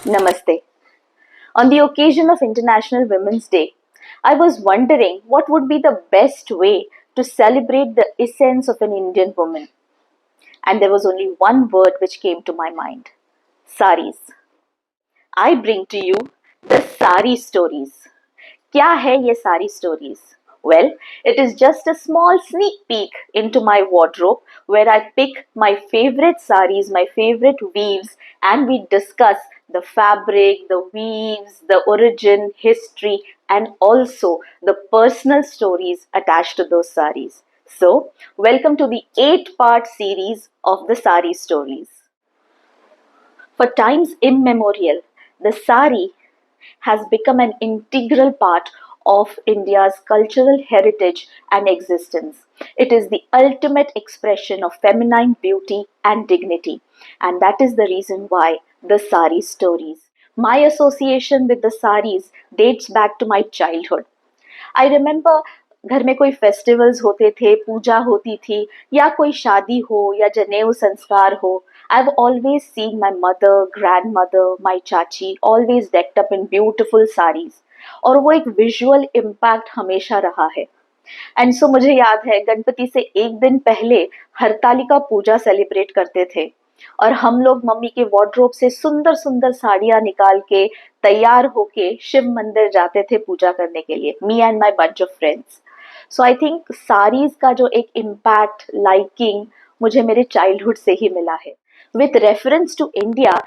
Namaste. On the occasion of International Women's Day, I was wondering what would be the best way to celebrate the essence of an Indian woman. And there was only one word which came to my mind: saris. I bring to you the sari stories. क्या है ये सारी stories? Well, it is just a small sneak peek into my wardrobe where I pick my favorite saris, my favorite weaves, and we discuss the fabric, the weaves, the origin, history, and also the personal stories attached to those saris. So, welcome to the 8-part series of the sari stories. For times immemorial, the sari has become an integral part of India's cultural heritage and existence. It is the ultimate expression of feminine beauty and dignity, and that is the reason why the sari stories. My association with the saris dates back to my childhood. I remember घर में कोई festivals होते थे, पूजा होती थी या कोई शादी हो या जनेऊ संस्कार हो. I have always seen my mother, grand mother, my chachi always decked up in beautiful saris और वो एक विजुअल इम्पैक्ट हमेशा रहा है. एंड सो मुझे याद है गणपति से एक दिन पहले हरतालिका पूजा सेलिब्रेट करते थे और हम लोग मम्मी के वार्डरोब से सुंदर सुंदर साड़ियां निकाल के तैयार होके शिव मंदिर जाते थे पूजा करने के लिए, me and my bunch of friends. So I think saris का जो एक इम्पैक्ट, लाइकिंग मुझे मेरे चाइल्डहुड से ही मिला है. With reference to India,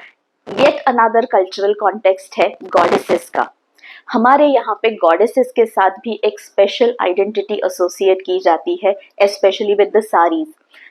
yet another cultural context है गॉडेसेस का. हमारे यहाँ पे गॉडेसेस के साथ भी एक स्पेशल आइडेंटिटी एसोसिएट की जाती है, specially with the saris.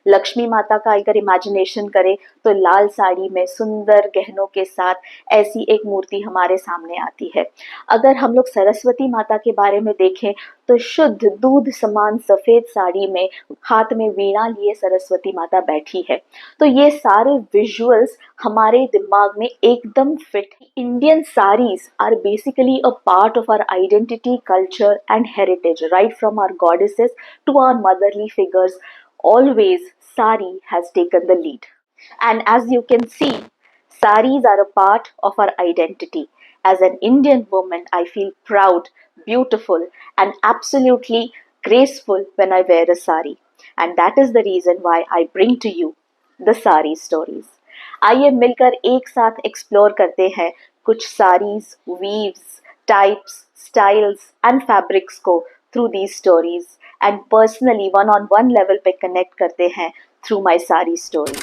Lakshmi माता का अगर इमेजिनेशन करें तो लाल साड़ी में सुंदर गहनों के साथ ऐसी एक मूर्ति हमारे सामने आती है. अगर हम लोग सरस्वती माता के बारे में देखें तो शुद्ध दूध समान सफेद साड़ी में हाथ में वीणा लिए सरस्वती माता बैठी है. तो ये सारे विजुअल्स हमारे दिमाग में एकदम fit. Indian saris are basically a part of our identity, culture and heritage. Right from our goddesses to our motherly figures, always sari has taken the lead. And as you can see, saris are a part of our identity. As an Indian woman, I feel proud, beautiful, and absolutely graceful when I wear a sari. And that is the reason why I bring to you the sari stories. आइए मिलकर एक साथ explore करते हैं कुछ saris, weaves, types, styles and fabrics को through these stories, and personally one on one level पे connect करते हैं थ्रू माई सारी स्टोरी.